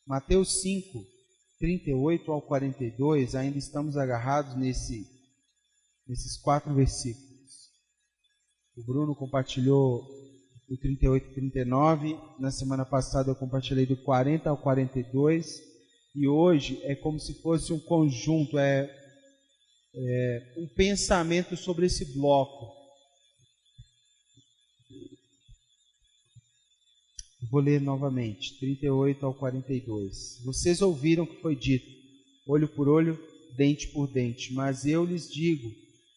Mateus 5, 38 ao 42, ainda estamos agarrados nesses 4 versículos. O Bruno compartilhou do 38 e 39, na semana passada eu compartilhei do 40 ao 42, e hoje é como se fosse um conjunto, um pensamento sobre esse bloco. Vou ler novamente, 38 ao 42. Vocês ouviram o que foi dito, olho por olho, dente por dente, mas eu lhes digo,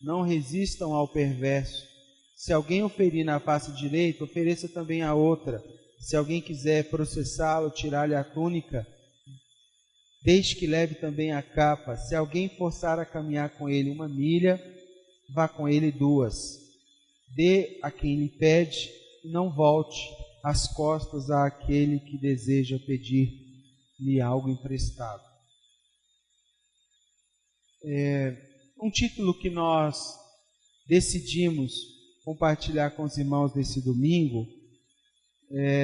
não resistam ao perverso. Se alguém o ferir na face direita, ofereça também a outra. Se alguém quiser processá-lo, tirar-lhe a túnica, deixe que leve também a capa. Se alguém forçar a caminhar com ele 1 milha, vá com ele 2. Dê a quem lhe pede e não volte as costas àquele que deseja pedir-lhe algo emprestado. Um título que nós decidimos compartilhar com os irmãos desse domingo,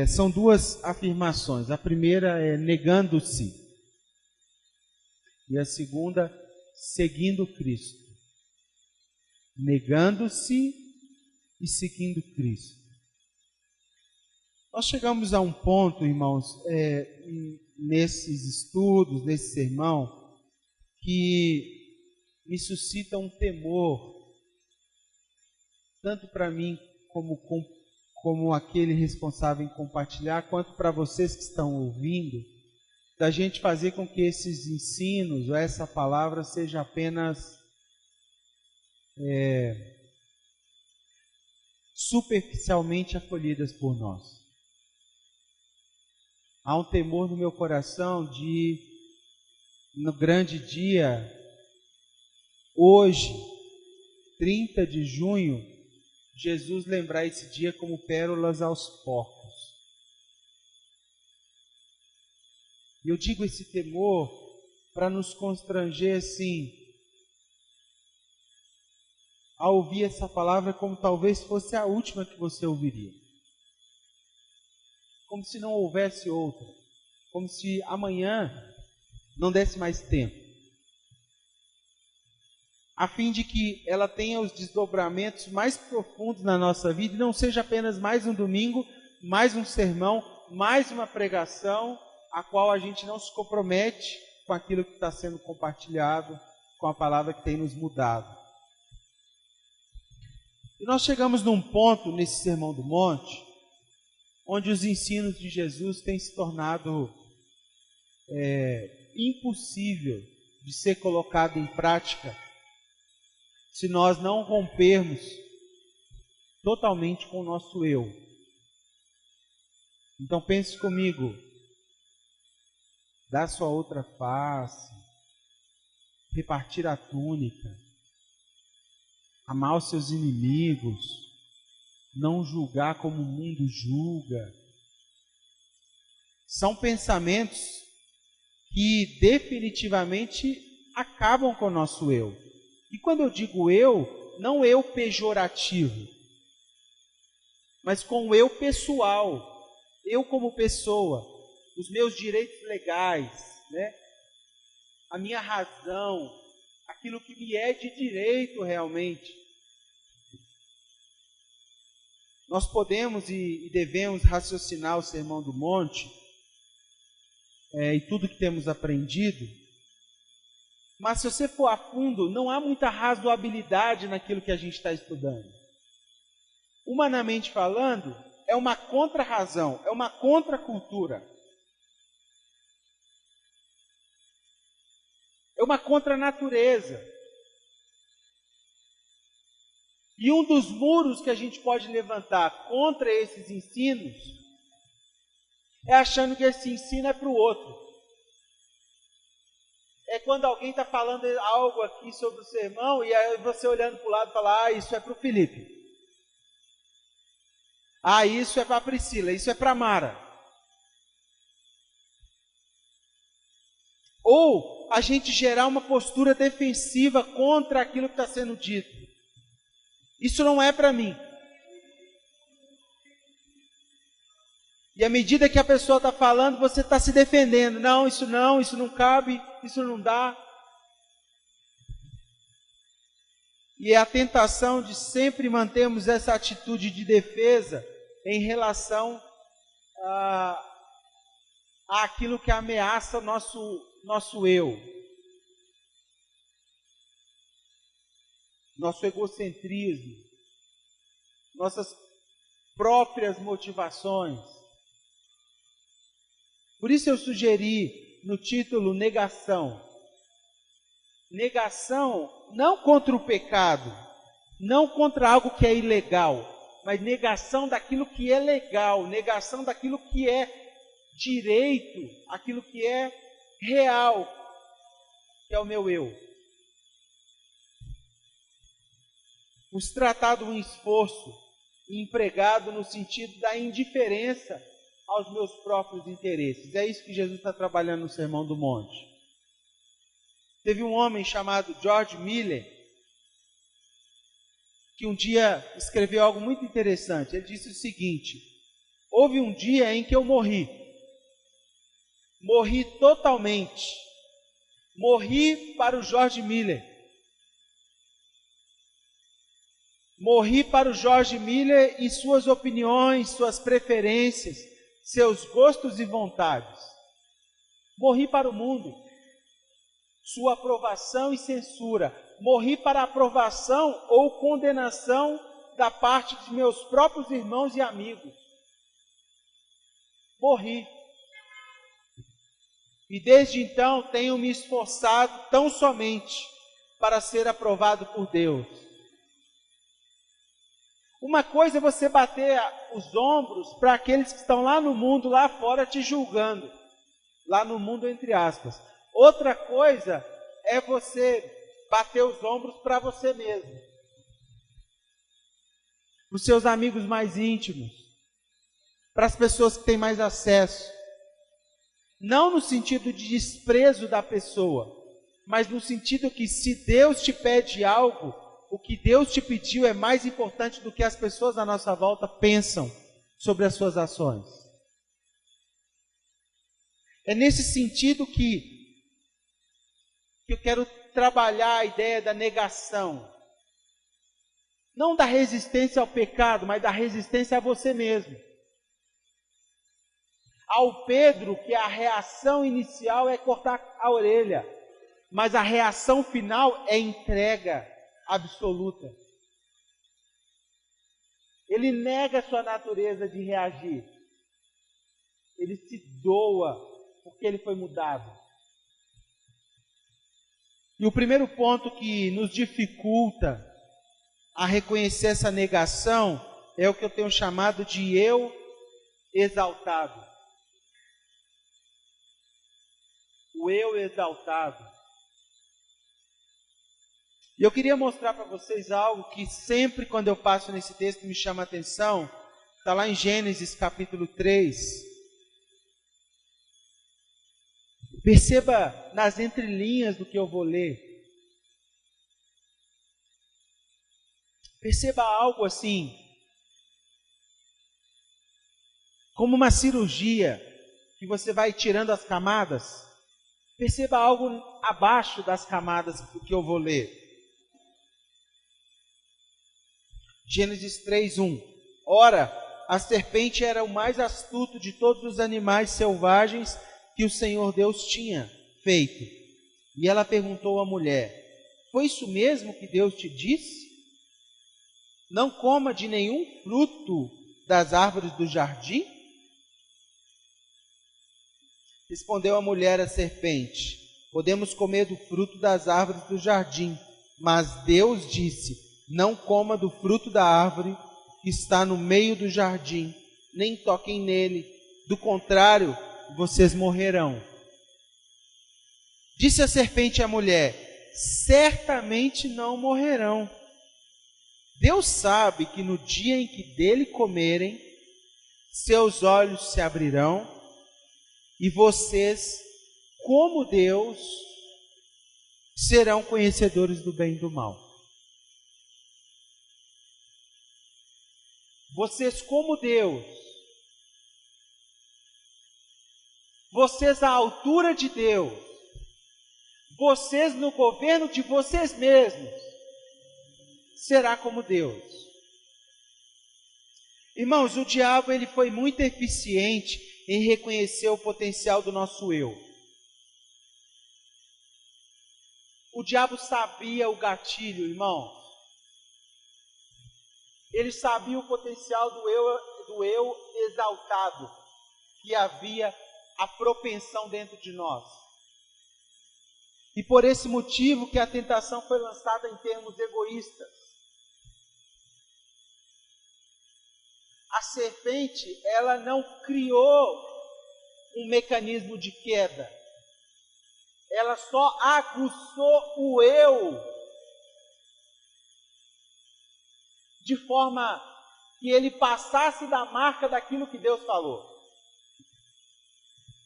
são 2 afirmações. A primeira é negando-se, e a segunda, seguindo Cristo. Negando-se e seguindo Cristo. Nós chegamos a um ponto, irmãos, nesses estudos, nesse sermão, que me suscita um temor, tanto para mim como aquele responsável em compartilhar, quanto para vocês que estão ouvindo, da gente fazer com que esses ensinos, ou essa palavra, seja apenas superficialmente acolhidas por nós. Há um temor no meu coração de, no grande dia, hoje, 30 de junho, Jesus lembrar esse dia como pérolas aos porcos. E eu digo esse temor para nos constranger assim, a ouvir essa palavra como talvez fosse a última que você ouviria. Como se não houvesse outra. Como se amanhã não desse mais tempo. A fim de que ela tenha os desdobramentos mais profundos na nossa vida e não seja apenas mais um domingo, mais um sermão, mais uma pregação, a qual a gente não se compromete com aquilo que está sendo compartilhado, com a palavra que tem nos mudado. E nós chegamos num ponto nesse Sermão do Monte, onde os ensinos de Jesus têm se tornado impossível de ser colocado em prática se nós não rompermos totalmente com o nosso eu. Então pense comigo, dar sua outra face, repartir a túnica, amar os seus inimigos, não julgar como o mundo julga. São pensamentos que definitivamente acabam com o nosso eu. E quando eu digo eu, não eu pejorativo, mas com o eu pessoal, eu como pessoa, os meus direitos legais, né? A minha razão, aquilo que me é de direito realmente. Nós podemos e devemos raciocinar o Sermão do Monte e tudo que temos aprendido, mas se você for a fundo, não há muita razoabilidade naquilo que a gente está estudando. Humanamente falando, é uma contra-razão, é uma contra-cultura. É uma contra-natureza. E um dos muros que a gente pode levantar contra esses ensinos é achando que esse ensino é para o outro. É quando alguém está falando algo aqui sobre o sermão e aí você olhando para o lado fala, isso é para o Felipe. Isso é para a Priscila, isso é para a Mara. Ou a gente gerar uma postura defensiva contra aquilo que está sendo dito. Isso não é para mim. E à medida que a pessoa está falando, você está se defendendo. Não, isso não cabe, isso não dá. E é a tentação de sempre mantermos essa atitude de defesa em relação àquilo que ameaça o nosso eu. Nosso egocentrismo. Nossas próprias motivações. Por isso eu sugeri no título negação. Negação não contra o pecado, não contra algo que é ilegal, mas negação daquilo que é legal, negação daquilo que é direito, aquilo que é real, que é o meu eu. Os tratado um esforço empregado no sentido da indiferença aos meus próprios interesses. É isso que Jesus está trabalhando no Sermão do Monte. Teve um homem chamado George Miller, que um dia escreveu algo muito interessante. Ele disse o seguinte: houve um dia em que eu morri totalmente, morri para o George Miller, morri para o George Miller e suas opiniões, suas preferências, seus gostos e vontades, morri para o mundo, sua aprovação e censura, morri para a aprovação ou condenação da parte de meus próprios irmãos e amigos. Morri. E desde então tenho me esforçado tão somente para ser aprovado por Deus. Uma coisa é você bater os ombros para aqueles que estão lá no mundo, lá fora, te julgando. Lá no mundo, entre aspas. Outra coisa é você bater os ombros para você mesmo. Para os seus amigos mais íntimos. Para as pessoas que têm mais acesso. Não no sentido de desprezo da pessoa, mas no sentido que se Deus te pede algo, o que Deus te pediu é mais importante do que as pessoas à nossa volta pensam sobre as suas ações. É nesse sentido que eu quero trabalhar a ideia da negação. Não da resistência ao pecado, mas da resistência a você mesmo. Ao Pedro, que a reação inicial é cortar a orelha, mas a reação final é entrega absoluta. Ele nega a sua natureza de reagir. Ele se doa porque ele foi mudado. E o primeiro ponto que nos dificulta a reconhecer essa negação é o que eu tenho chamado de eu exaltado. O eu exaltado. E eu queria mostrar para vocês algo que sempre quando eu passo nesse texto me chama a atenção. Está lá em Gênesis capítulo 3. Perceba nas entrelinhas do que eu vou ler. Perceba algo assim, como uma cirurgia, que você vai tirando as camadas. Perceba algo abaixo das camadas do que eu vou ler. Gênesis 3:1. Ora, a serpente era o mais astuto de todos os animais selvagens que o Senhor Deus tinha feito. E ela perguntou à mulher: foi isso mesmo que Deus te disse? Não coma de nenhum fruto das árvores do jardim? Respondeu a mulher à serpente: podemos comer do fruto das árvores do jardim, mas Deus disse: não coma do fruto da árvore que está no meio do jardim, nem toquem nele, do contrário, vocês morrerão. Disse a serpente à mulher: certamente não morrerão. Deus sabe que no dia em que dele comerem, seus olhos se abrirão e vocês, como Deus, serão conhecedores do bem e do mal. Vocês, como Deus, vocês à altura de Deus, vocês no governo de vocês mesmos, será como Deus. Irmãos, o diabo ele foi muito eficiente em reconhecer o potencial do nosso eu. O diabo sabia o gatilho, irmão. Ele sabia o potencial do eu exaltado, que havia a propensão dentro de nós. E por esse motivo que a tentação foi lançada em termos egoístas. A serpente, ela não criou um mecanismo de queda. Ela só aguçou o eu de forma que ele passasse da marca daquilo que Deus falou.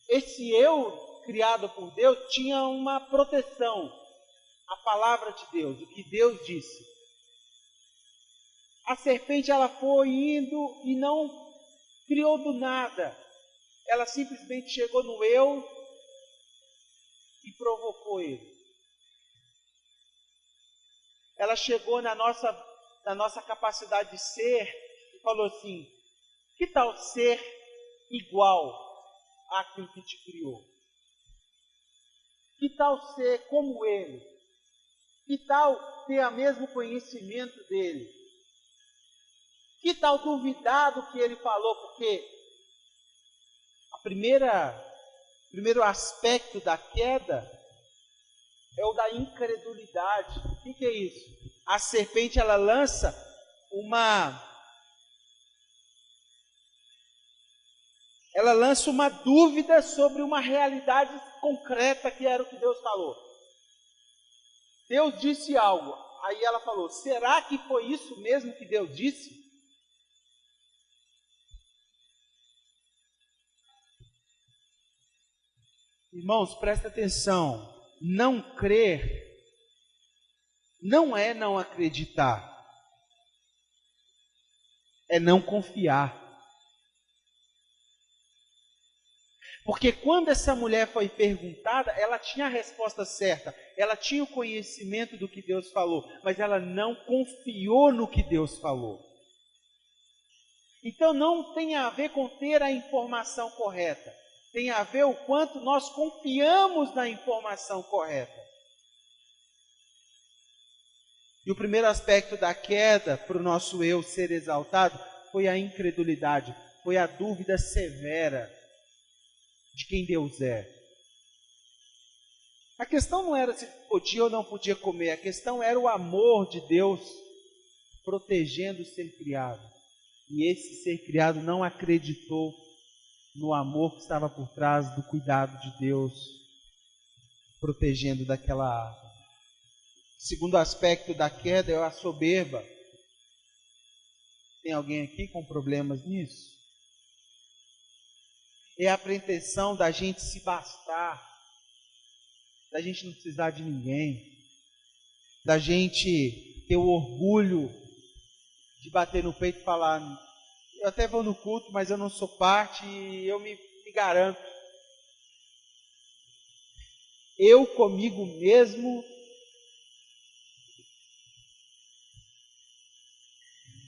Esse eu criado por Deus tinha uma proteção, a palavra de Deus, o que Deus disse. A serpente ela foi indo e não criou do nada. Ela simplesmente chegou no eu e provocou ele. Ela chegou na nossa capacidade de ser e falou assim: que tal ser igual àquilo que te criou? Que tal ser como ele? Que tal ter o mesmo conhecimento dele? Que tal duvidar do que ele falou? Porque o primeiro aspecto da queda é o da incredulidade. O que é isso? A serpente ela lança uma dúvida sobre uma realidade concreta que era o que Deus falou. Deus disse algo, aí ela falou: será que foi isso mesmo que Deus disse? Irmãos, presta atenção. Não crer não é não acreditar, é não confiar. Porque quando essa mulher foi perguntada, ela tinha a resposta certa, ela tinha o conhecimento do que Deus falou, mas ela não confiou no que Deus falou. Então não tem a ver com ter a informação correta, tem a ver o quanto nós confiamos na informação correta. E o primeiro aspecto da queda para o nosso eu ser exaltado foi a incredulidade, foi a dúvida severa de quem Deus é. A questão não era se podia ou não podia comer, a questão era o amor de Deus protegendo o ser criado. E esse ser criado não acreditou no amor que estava por trás do cuidado de Deus protegendo daquela árvore. O segundo aspecto da queda é a soberba. Tem alguém aqui com problemas nisso? É a pretensão da gente se bastar, da gente não precisar de ninguém, da gente ter o orgulho de bater no peito e falar: eu até vou no culto, mas eu não sou parte e eu me garanto. Eu comigo mesmo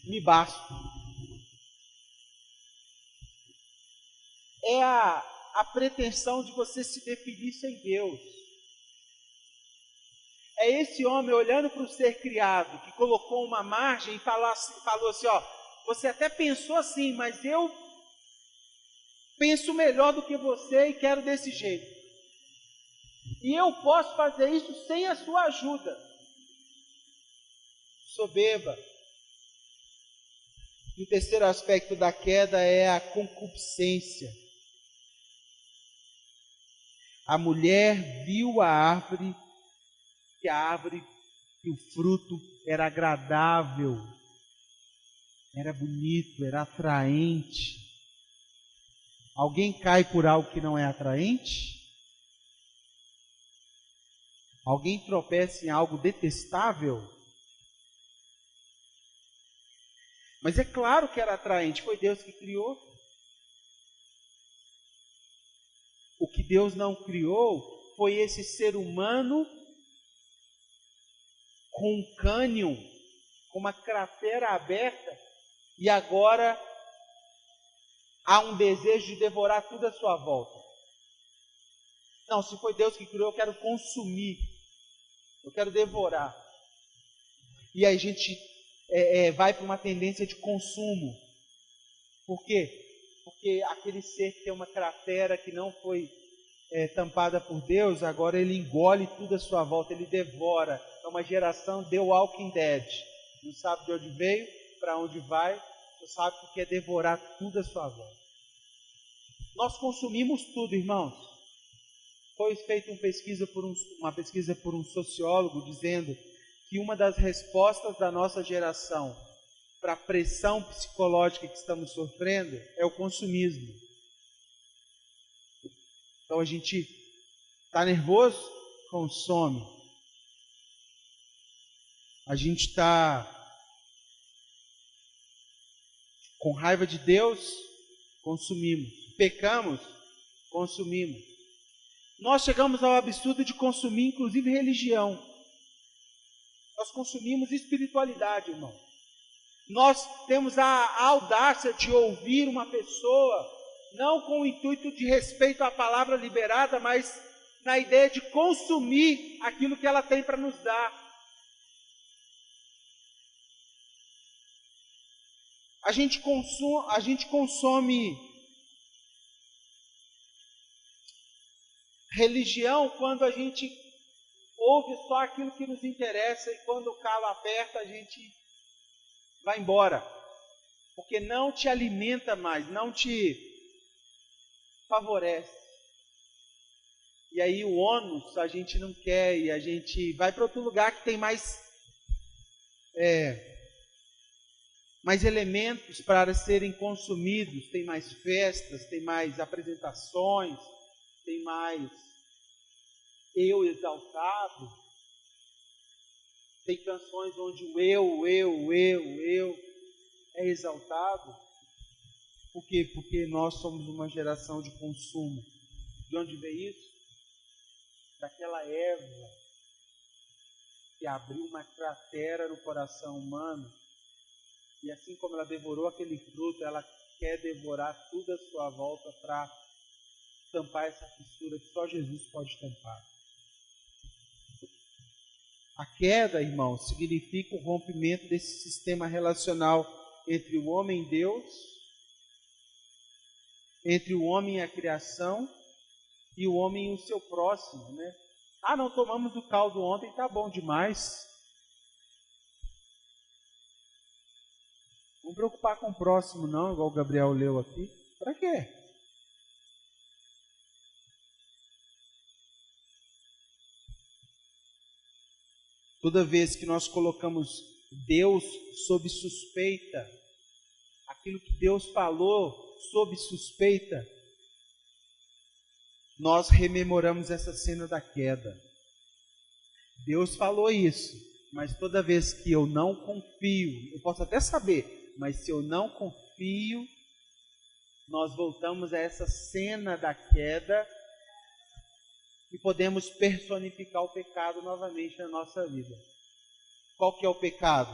me basto. É a pretensão de você se definir sem Deus. É esse homem olhando para o ser criado, que colocou uma margem e falou assim, ó, você até pensou assim, mas eu penso melhor do que você e quero desse jeito. E eu posso fazer isso sem a sua ajuda. Soberba. E o terceiro aspecto da queda é a concupiscência. A mulher viu a árvore, que o fruto era agradável, era bonito, era atraente. Alguém cai por algo que não é atraente? Alguém tropeça em algo detestável? Mas é claro que era atraente, foi Deus que criou. O que Deus não criou foi esse ser humano com um cânion, com uma cratera aberta, e agora há um desejo de devorar tudo à sua volta. Não, se foi Deus que criou, eu quero consumir, eu quero devorar. E aí a gente vai para uma tendência de consumo. Por quê? Porque aquele ser que tem uma cratera que não foi tampada por Deus, agora ele engole tudo à sua volta, ele devora. É uma geração The Walking Dead. Não sabe de onde veio, para onde vai, só sabe que quer devorar tudo à sua volta. Nós consumimos tudo, irmãos. Foi feita uma pesquisa por um sociólogo dizendo que uma das respostas da nossa geração para a pressão psicológica que estamos sofrendo é o consumismo. Então a gente está nervoso, consome. A gente está com raiva de Deus, consumimos. Pecamos, consumimos. Nós chegamos ao absurdo de consumir, inclusive, religião. Nós consumimos espiritualidade, irmão. Nós temos a audácia de ouvir uma pessoa, não com o intuito de respeito à palavra liberada, mas na ideia de consumir aquilo que ela tem para nos dar. A gente consome religião quando a gente ouve só aquilo que nos interessa e quando o calo aperta a gente vai embora, porque não te alimenta mais, não te favorece. E aí o ônus a gente não quer e a gente vai para outro lugar que tem mais elementos para serem consumidos, tem mais festas, tem mais apresentações, tem mais eu exaltado, tem canções onde o eu é exaltado. Por quê? Porque nós somos uma geração de consumo. De onde veio isso? Daquela Eva que abriu uma cratera no coração humano, e assim como ela devorou aquele fruto, ela quer devorar tudo à sua volta para tampar essa fissura que só Jesus pode tampar. A queda, irmãos, significa o rompimento desse sistema relacional entre o homem e Deus, entre o homem e a criação, e o homem e o seu próximo, né? Ah, não tomamos o caldo ontem, tá bom demais. Não preocupar com o próximo não, igual o Gabriel leu aqui. Para quê? Toda vez que nós colocamos Deus sob suspeita, aquilo que Deus falou sob suspeita, nós rememoramos essa cena da queda. Deus falou isso, mas toda vez que eu não confio, eu posso até saber, mas se eu não confio, nós voltamos a essa cena da queda e podemos personificar o pecado novamente na nossa vida. Qual que é o pecado?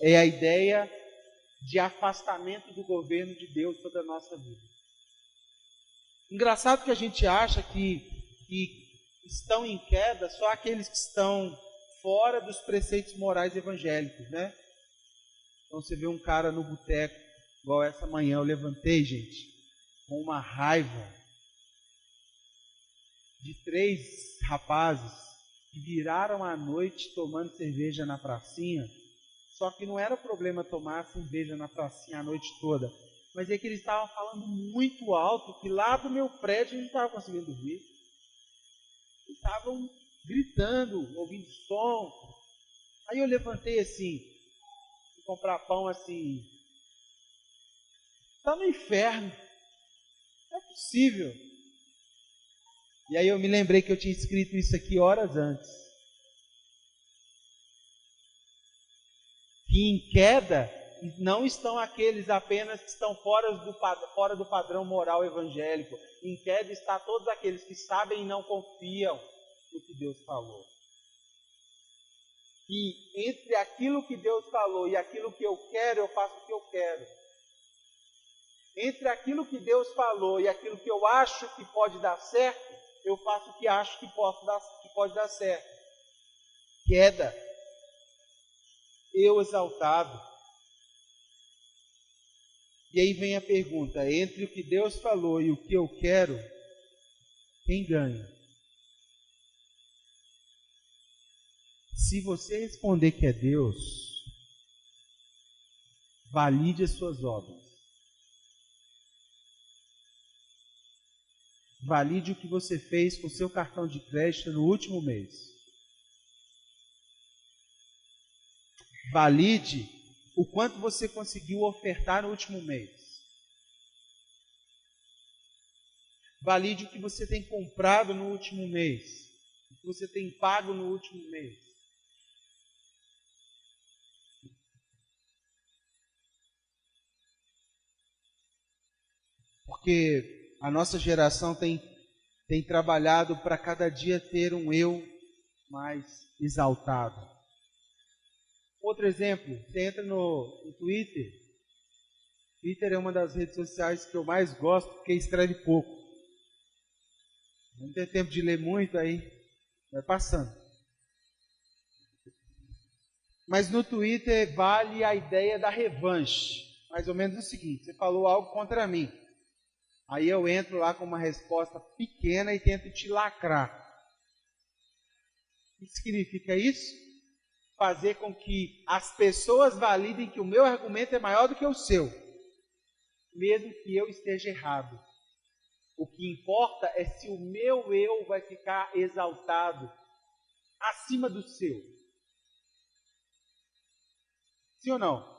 É a ideia de afastamento do governo de Deus sobre a nossa vida. Engraçado que a gente acha que estão em queda só aqueles que estão fora dos preceitos morais evangélicos, né? Então você vê um cara no boteco, igual essa manhã eu levantei, gente, com uma raiva de 3 rapazes que viraram à noite tomando cerveja na pracinha. Só que não era problema tomar cerveja na pracinha a noite toda, mas é que eles estavam falando muito alto, que lá do meu prédio a gente não estava conseguindo ouvir. Eles estavam gritando, ouvindo som. Aí eu levantei assim, fui comprar pão assim. Está no inferno. Não é possível. E aí eu me lembrei que eu tinha escrito isso aqui horas antes. Que em queda não estão aqueles apenas que estão fora do padrão moral evangélico. Em queda está todos aqueles que sabem e não confiam no que Deus falou. E entre aquilo que Deus falou e aquilo que eu quero, eu faço o que eu quero. Entre aquilo que Deus falou e aquilo que eu acho que pode dar certo, eu faço o que acho que pode dar certo. Queda. Eu exaltado. E aí vem a pergunta, entre o que Deus falou e o que eu quero, quem ganha? Se você responder que é Deus, valide as suas obras. Valide o que você fez com o seu cartão de crédito no último mês. Valide o quanto você conseguiu ofertar no último mês. Valide o que você tem comprado no último mês. O que você tem pago no último mês. Porque a nossa geração tem trabalhado para cada dia ter um eu mais exaltado. Outro exemplo, você entra no Twitter. Twitter é uma das redes sociais que eu mais gosto, porque escreve pouco. Não tem tempo de ler muito, aí vai passando. Mas no Twitter vale a ideia da revanche. Mais ou menos o seguinte, você falou algo contra mim. Aí eu entro lá com uma resposta pequena e tento te lacrar. O que significa isso? Fazer com que as pessoas validem que o meu argumento é maior do que o seu, mesmo que eu esteja errado. O que importa é se o meu eu vai ficar exaltado acima do seu. Sim ou não?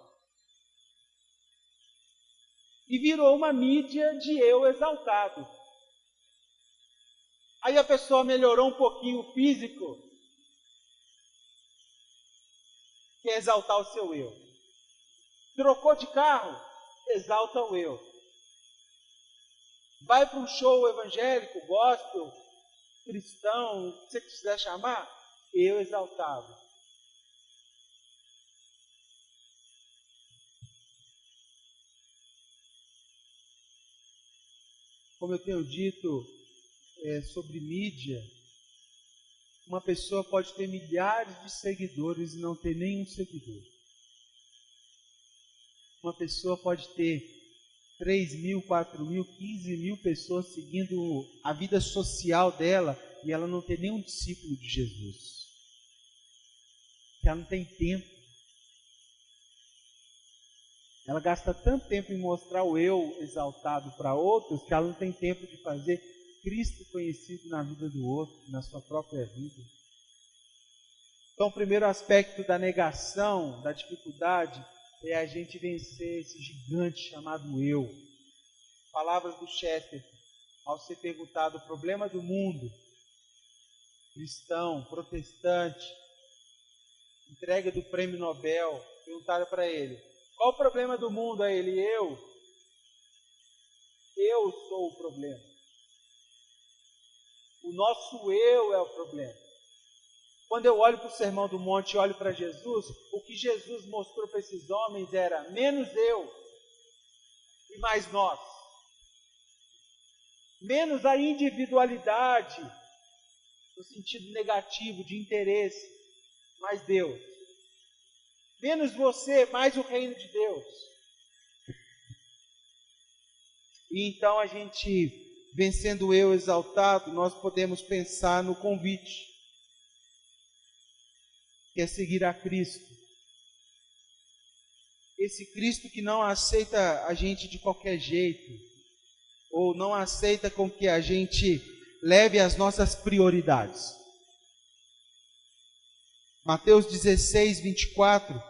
E virou uma mídia de eu exaltado. Aí a pessoa melhorou um pouquinho o físico, quer exaltar o seu eu. Trocou de carro, exalta o eu. Vai para um show evangélico, gospel, cristão, o que você quiser chamar, eu exaltado. Como eu tenho dito sobre mídia, uma pessoa pode ter milhares de seguidores e não ter nenhum seguidor. Uma pessoa pode ter 3.000, 4.000, 15.000 pessoas seguindo a vida social dela e ela não ter nenhum discípulo de Jesus. Porque ela não tem tempo. Ela gasta tanto tempo em mostrar o eu exaltado para outros que ela não tem tempo de fazer Cristo conhecido na vida do outro, na sua própria vida. Então, o primeiro aspecto da negação, da dificuldade, é a gente vencer esse gigante chamado eu. Palavras do Chester, ao ser perguntado o problema do mundo, cristão, protestante, entrega do prêmio Nobel, perguntaram para ele, qual o problema do mundo? A ele, eu sou o problema. O nosso eu é o problema. Quando eu olho para o Sermão do Monte e olho para Jesus, o que Jesus mostrou para esses homens era menos eu e mais nós. Menos a individualidade, no sentido negativo, de interesse, mais Deus. Menos você, mais o reino de Deus. E então a gente, vencendo o eu exaltado, nós podemos pensar no convite, que é seguir a Cristo. Esse Cristo que não aceita a gente de qualquer jeito, ou não aceita com que a gente leve as nossas prioridades. Mateus 16, 24,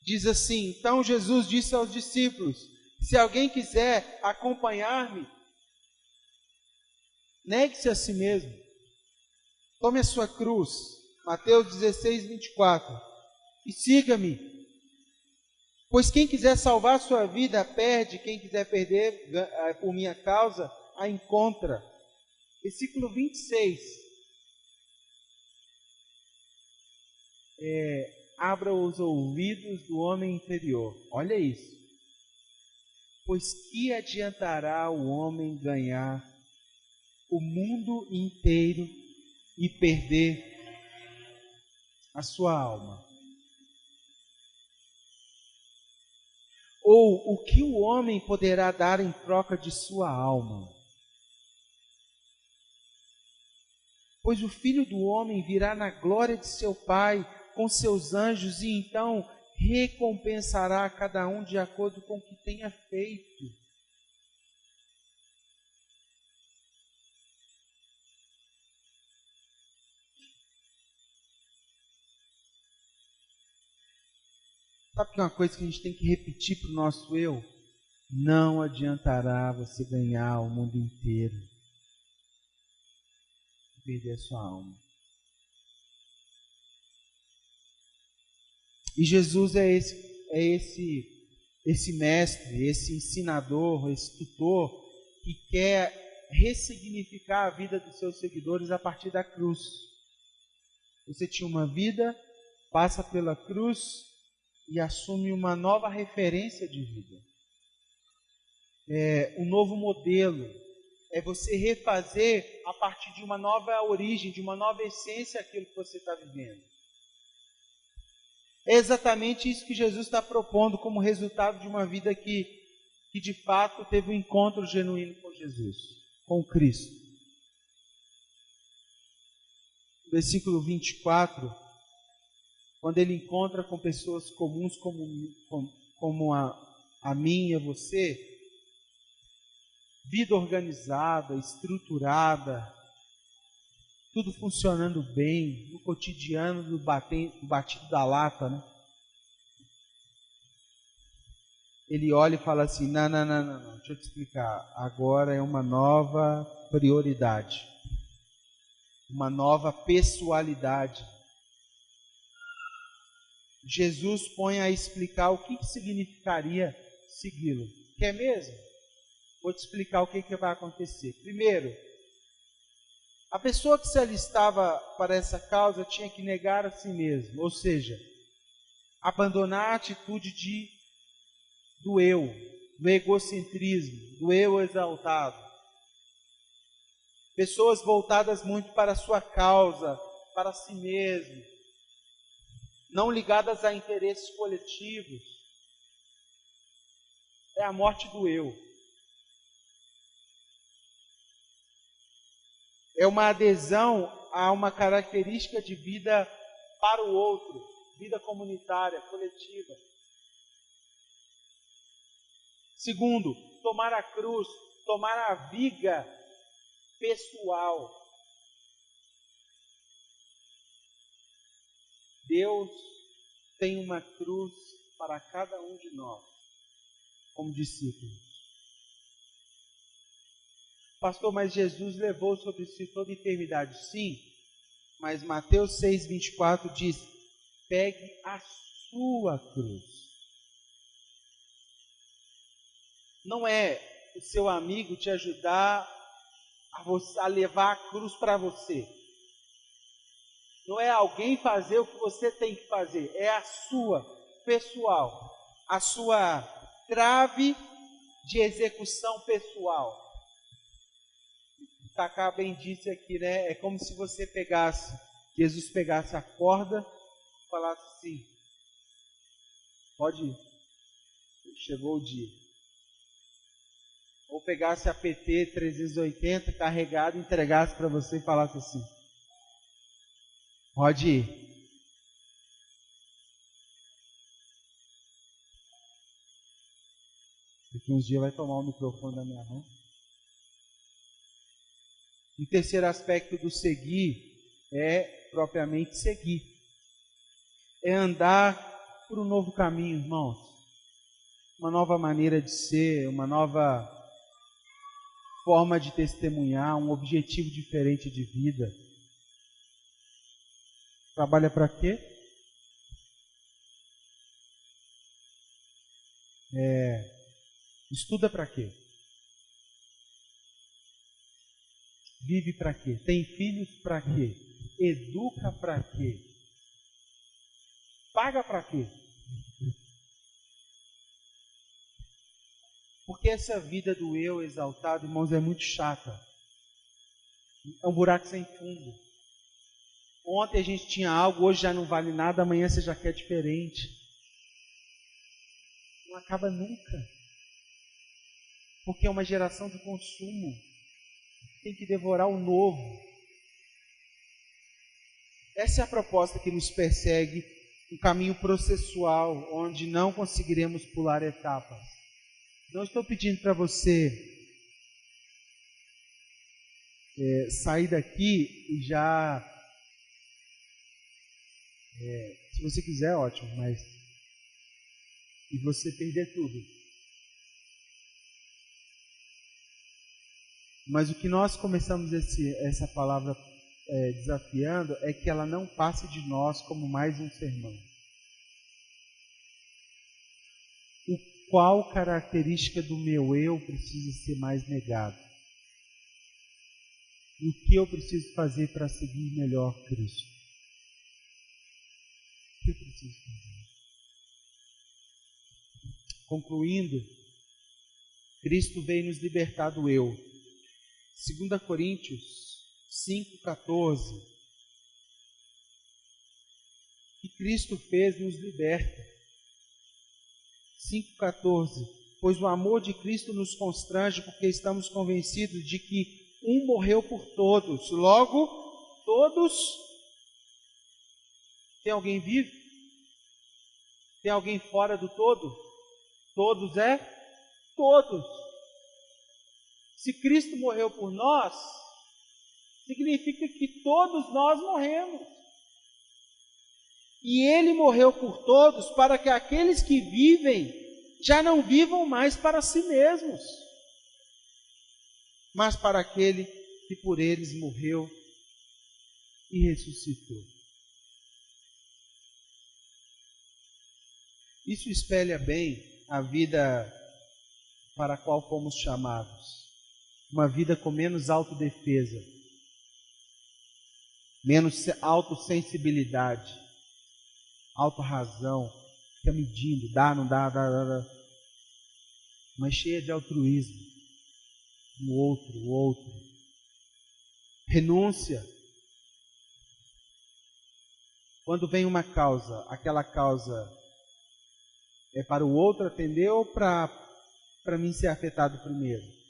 diz assim, então Jesus disse aos discípulos, se alguém quiser acompanhar-me, negue-se a si mesmo, tome a sua cruz, Mateus 16, 24, e siga-me, Pois quem quiser salvar a sua vida, perde. Quem quiser perder por minha causa, a encontra. Versículo 26. Abra os ouvidos do homem interior. Olha isso. Pois que adiantará o homem ganhar o mundo inteiro e perder a sua alma? Ou o que o homem poderá dar em troca de sua alma? Pois o Filho do Homem virá na glória de seu Pai com seus anjos, e então recompensará a cada um de acordo com o que tenha feito. Sabe que é uma coisa que a gente tem que repetir para o nosso eu? Não adiantará você ganhar o mundo inteiro e perder a sua alma. E Jesus é esse mestre, esse ensinador, esse tutor que quer ressignificar a vida dos seus seguidores a partir da cruz. Você tinha uma vida, passa pela cruz e assume uma nova referência de vida. Um novo modelo. É você refazer a partir de uma nova origem, de uma nova essência aquilo que você está vivendo. É exatamente isso que Jesus está propondo como resultado de uma vida que de fato teve um encontro genuíno com Jesus, com Cristo. Versículo 24, quando ele encontra com pessoas comuns como a mim e a você, vida organizada, estruturada, tudo funcionando bem, no cotidiano do batido da lata, né? Ele olha e fala assim, não, deixa eu te explicar, agora é uma nova prioridade, uma nova pessoalidade. Jesus põe a explicar o que significaria segui-lo. Quer mesmo? Vou te explicar o que vai acontecer. Primeiro, a pessoa que se alistava para essa causa tinha que negar a si mesmo, ou seja, abandonar a atitude do eu, do egocentrismo, do eu exaltado. Pessoas voltadas muito para a sua causa, para si mesmo, não ligadas a interesses coletivos. É a morte do eu. É uma adesão a uma característica de vida para o outro, vida comunitária, coletiva. Segundo, tomar a cruz, tomar a viga pessoal. Deus tem uma cruz para cada um de nós, como discípulos. Pastor, mas Jesus levou sobre si toda enfermidade. Sim, mas Mateus 6,24 diz, pegue a sua cruz. Não é o seu amigo te ajudar a levar a cruz para você. Não é alguém fazer o que você tem que fazer. É a sua, pessoal. A sua trave de execução pessoal. Tacá bem disse aqui, né? É como se você Jesus pegasse a corda e falasse assim, pode ir, chegou o dia. Ou pegasse a PT 380 carregado, entregasse para você e falasse assim, pode ir. Daqui uns dias vai tomar o microfone da minha mão. O terceiro aspecto do seguir é propriamente seguir. É andar por um novo caminho, irmãos. Uma nova maneira de ser, uma nova forma de testemunhar, um objetivo diferente de vida. Trabalha para quê? Estuda para quê? Vive para quê? Tem filhos para quê? Educa para quê? Paga para quê? Porque essa vida do eu exaltado, irmãos, é muito chata. É um buraco sem fundo. Ontem a gente tinha algo, hoje já não vale nada, amanhã você já quer diferente. Não acaba nunca. Porque é uma geração de consumo. Tem que devorar o novo. Essa é a proposta que nos persegue, um caminho processual, onde não conseguiremos pular etapas. Não estou pedindo para você sair daqui e já... se você quiser, ótimo, mas... e você perder tudo. Mas o que nós começamos essa palavra desafiando é que ela não passe de nós como mais um sermão. Qual característica do meu eu precisa ser mais negado? E o que eu preciso fazer para seguir melhor Cristo? O que eu preciso fazer? Concluindo, Cristo veio nos libertar do eu. 2 Coríntios 5,14. O que Cristo fez nos liberta. 5,14. Pois o amor de Cristo nos constrange, porque estamos convencidos de que um morreu por todos. Logo, todos... Tem alguém vivo? Tem alguém fora do todo? Todos é? Todos. Se Cristo morreu por nós, significa que todos nós morremos. E Ele morreu por todos para que aqueles que vivem já não vivam mais para si mesmos, mas para aquele que por eles morreu e ressuscitou. Isso espelha bem a vida para a qual fomos chamados. Uma vida com menos autodefesa, menos autossensibilidade, autorrazão, fica medindo, dá, não dá, dá, mas cheia de altruísmo, o outro. Renúncia. Quando vem uma causa, aquela causa é para o outro atender ou para mim ser afetado primeiro?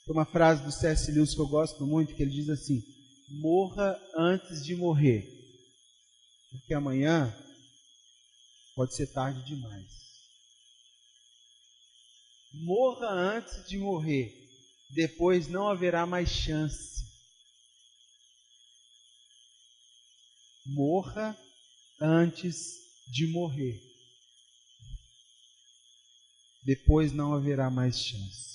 Tem uma frase do C.S. Lewis que eu gosto muito, que ele diz assim: morra antes de morrer, porque amanhã pode ser tarde demais. Morra antes de morrer, depois não haverá mais chance. Morra antes de morrer, depois não haverá mais chance.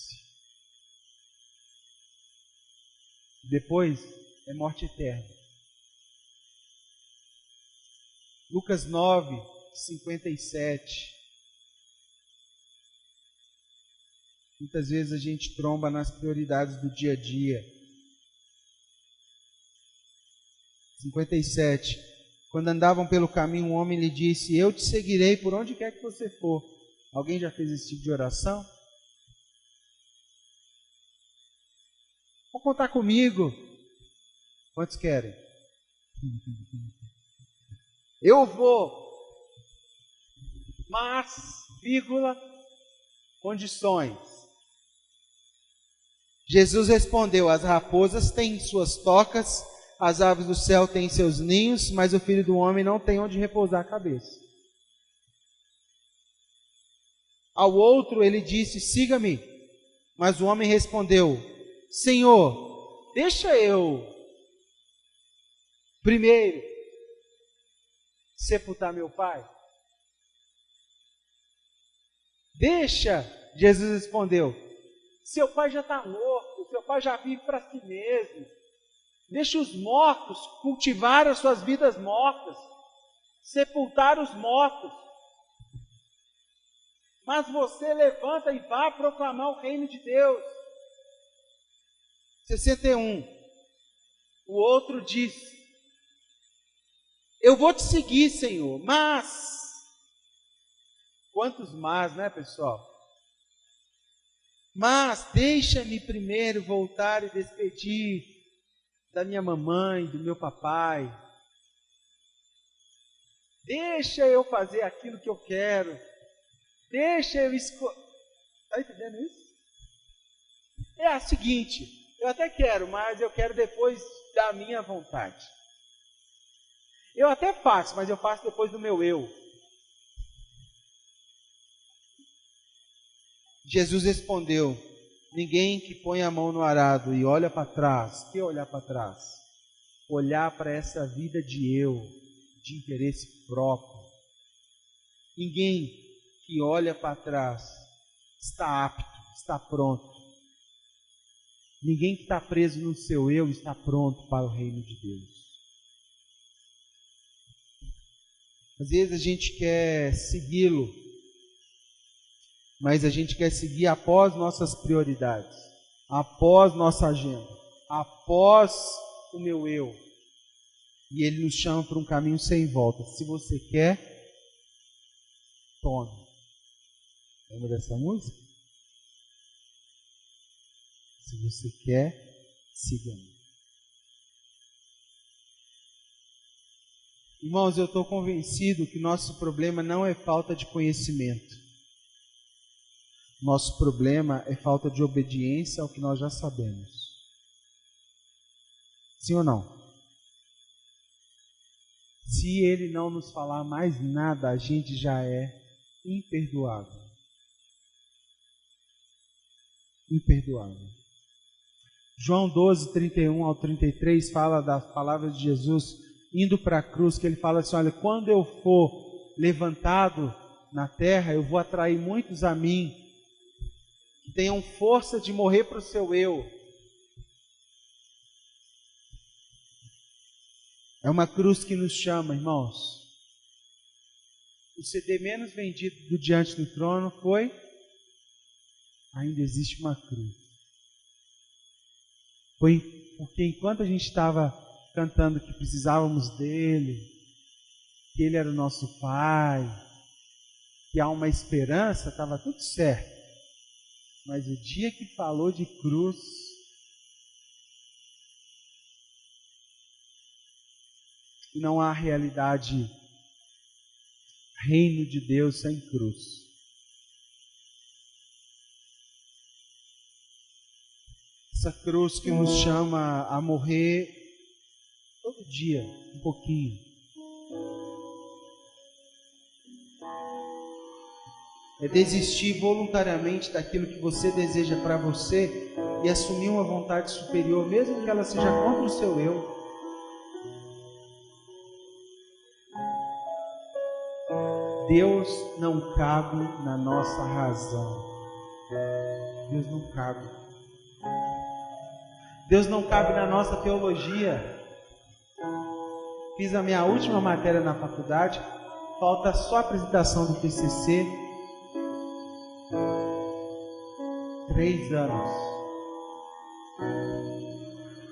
Depois é morte eterna. Lucas 9, 57. Muitas vezes a gente tromba nas prioridades do dia a dia. 57. Quando andavam pelo caminho, um homem lhe disse: eu te seguirei por onde quer que você for. Alguém já fez esse tipo de oração? Vou contar comigo. Quantos querem? Eu vou. Mas, vírgula, condições. Jesus respondeu: as raposas têm suas tocas, as aves do céu têm seus ninhos, mas o Filho do Homem não tem onde repousar a cabeça. Ao outro ele disse: siga-me. Mas o homem respondeu: Senhor, deixa eu primeiro sepultar meu pai. Deixa, Jesus respondeu. Seu pai já está morto, seu pai já vive para si mesmo. Deixa os mortos cultivar as suas vidas mortas. sepultar os mortos. Mas você levanta e vá proclamar o reino de Deus. 61. O outro diz: eu vou te seguir, Senhor, mas... Quantos mas, né, pessoal? Mas deixa-me primeiro voltar e despedir da minha mamãe, do meu papai. Deixa eu fazer aquilo que eu quero. Deixa eu escolher. Está entendendo isso? É o seguinte, eu até quero, mas eu quero depois da minha vontade. Eu até faço, mas eu faço depois do meu eu. Jesus respondeu: ninguém que põe a mão no arado e olha para trás, que olhar para trás? Olhar para essa vida de eu, de interesse próprio. Ninguém que olha para trás está apto, está pronto. Ninguém que está preso no seu eu está pronto para o reino de Deus. Às vezes a gente quer segui-lo, mas a gente quer seguir após nossas prioridades, após nossa agenda, após o meu eu. E ele nos chama para um caminho sem volta. Se você quer, tome. Lembra dessa música? Se você quer, siga-me. Irmãos, eu estou convencido que nosso problema não é falta de conhecimento. Nosso problema é falta de obediência ao que nós já sabemos. Sim ou não? Se ele não nos falar mais nada, a gente já é imperdoável. Imperdoável. João 12, 31 ao 33 fala das palavras de Jesus indo para a cruz, que ele fala assim: olha, quando eu for levantado na terra, eu vou atrair muitos a mim, que tenham força de morrer para o seu eu. É uma cruz que nos chama, irmãos. O CD menos vendido do Diante do Trono foi: ainda existe uma cruz. Foi porque enquanto a gente estava cantando que precisávamos dele, que ele era o nosso Pai, que há uma esperança, estava tudo certo. Mas o dia que falou de cruz, não há realidade, reino de Deus sem cruz. Essa cruz que nos chama a morrer todo dia, um pouquinho. É desistir voluntariamente daquilo que você deseja para você e assumir uma vontade superior, mesmo que ela seja contra o seu eu. Deus não cabe na nossa razão. Deus não cabe. Deus não cabe na nossa teologia. Fiz a minha última matéria na faculdade, falta só a apresentação do TCC. 3 anos.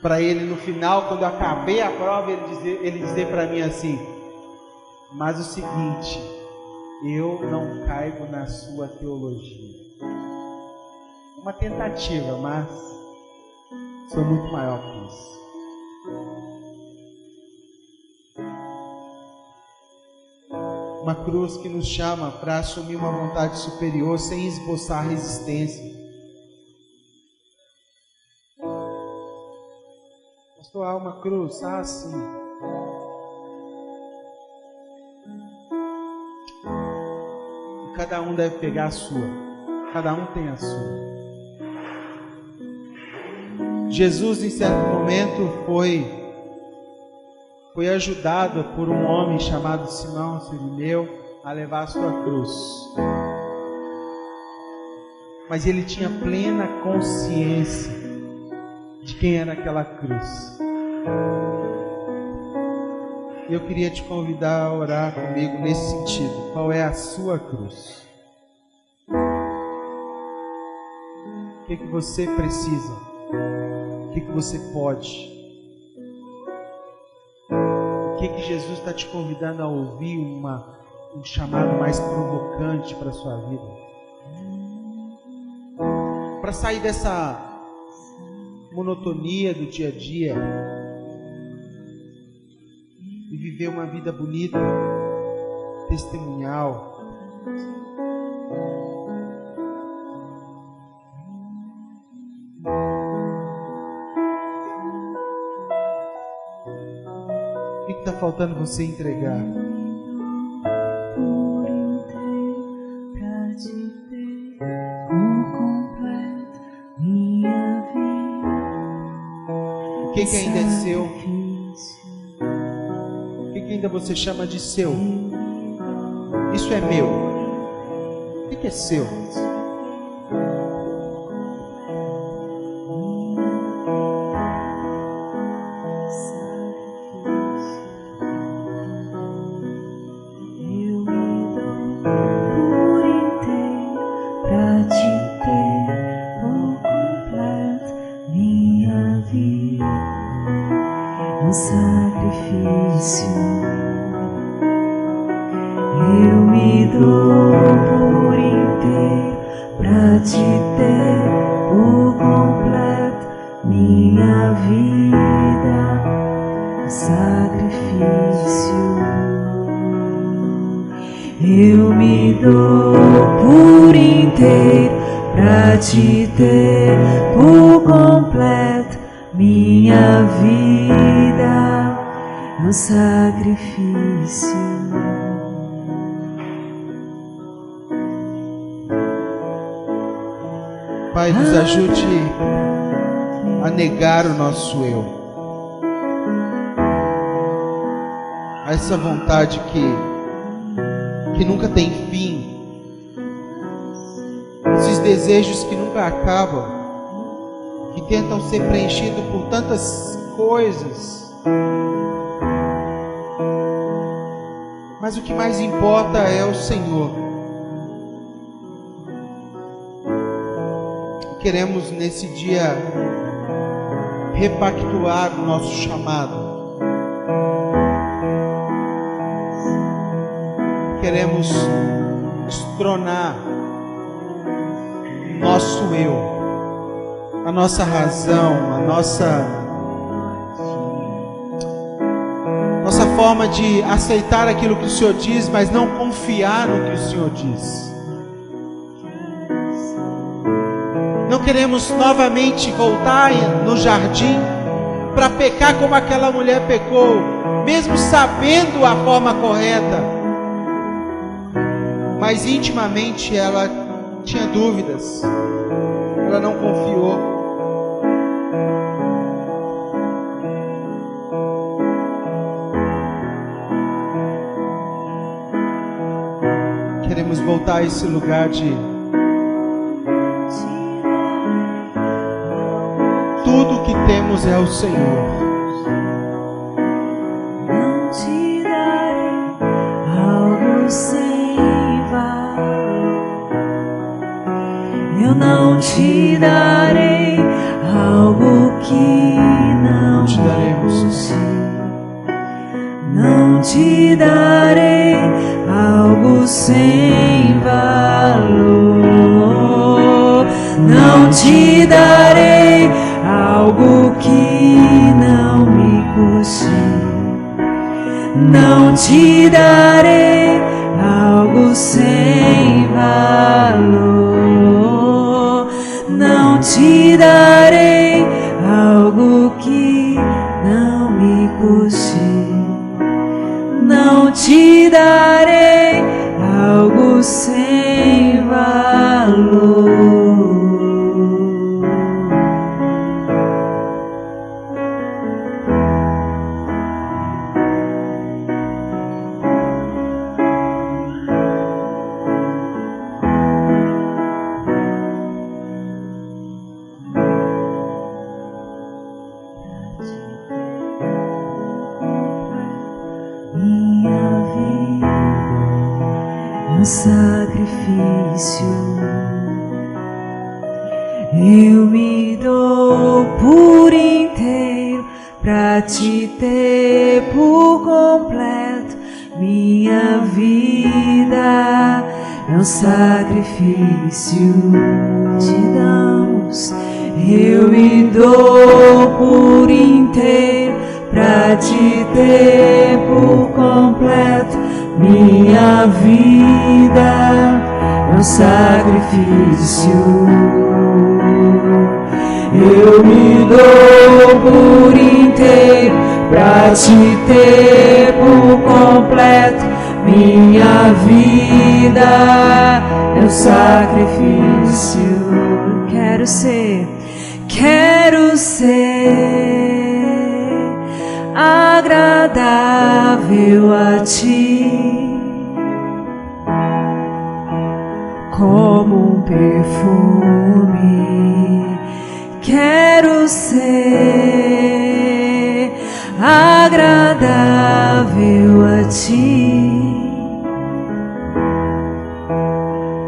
Para ele, no final, quando eu acabei a prova, ele dizer para mim assim: mas o seguinte, eu não caibo na sua teologia. Uma tentativa, mas sou muito maior que isso. Uma cruz que nos chama para assumir uma vontade superior sem esboçar resistência. Pastor, há uma cruz? Ah, sim. E cada um deve pegar a sua. Cada um tem a sua. Jesus, em certo momento, foi ajudado por um homem chamado Simão Sirineu a levar a sua cruz. Mas ele tinha plena consciência de quem era aquela cruz. Eu queria te convidar a orar comigo nesse sentido. Qual é a sua cruz? O que você precisa? O que você pode? O que Jesus está te convidando a ouvir um chamado mais provocante para a sua vida? Para sair dessa monotonia do dia a dia e viver uma vida bonita, testemunhal. O que está faltando você entregar? O que ainda é seu? O que ainda você chama de seu? Isso é meu. O que é seu? Eu me dou por inteiro pra te ter por completo. Minha vida é um sacrifício. Pai, nos ajude a negar o nosso eu, a essa vontade que nunca tem fim, esses desejos que nunca acabam, que tentam ser preenchidos por tantas coisas, mas o que mais importa é o Senhor. Queremos nesse dia repactuar o nosso chamado. Queremos destronar o nosso eu, a nossa razão, a nossa forma de aceitar aquilo que o Senhor diz, mas não confiar no que o Senhor diz. Não queremos novamente voltar no jardim para pecar como aquela mulher pecou, mesmo sabendo a forma correta. Mas intimamente ela tinha dúvidas, ela não confiou. Queremos voltar a esse lugar de tudo que temos é o Senhor. Não te darei algo sem valor. Eu não te darei algo que não te daremos. Não te darei algo sem valor. Não te darei algo que não me custe. Não te darei algo sem valor. Não te darei algo que não me custe. Não te darei algo sem valor. sacrifício. Eu me dou por inteiro pra te ter por completo. Minha vida é um sacrifício. Te damos. Eu me dou por inteiro pra te ter por completo. Minha vida é um sacrifício. Eu me dou por inteiro pra te ter por completo. Minha vida é um sacrifício. Quero ser agradável a ti, como um perfume. Quero ser agradável a ti,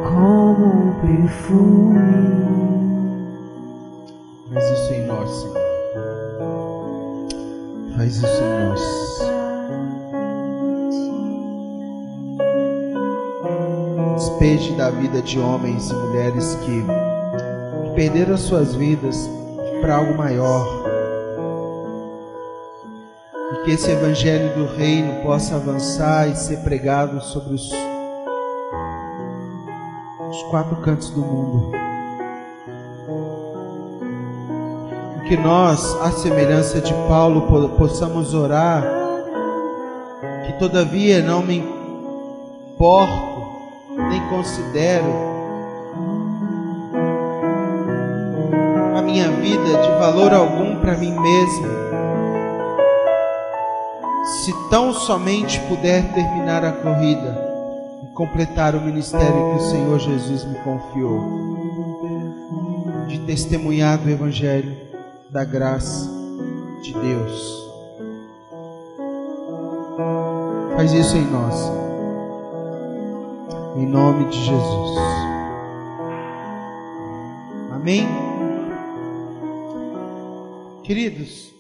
como um perfume. Faz isso em nós, Senhor. Faz isso em nós. Despeje da vida de homens e mulheres que perderam suas vidas para algo maior. E que esse evangelho do reino possa avançar e ser pregado sobre os 4 cantos do mundo. Que nós, à semelhança de Paulo, possamos orar, que todavia não me importo, nem considero a minha vida de valor algum para mim mesmo, se tão somente puder terminar a corrida e completar o ministério que o Senhor Jesus me confiou, de testemunhar do Evangelho da graça de Deus. Faz isso em nós, em nome de Jesus. Amém? Queridos,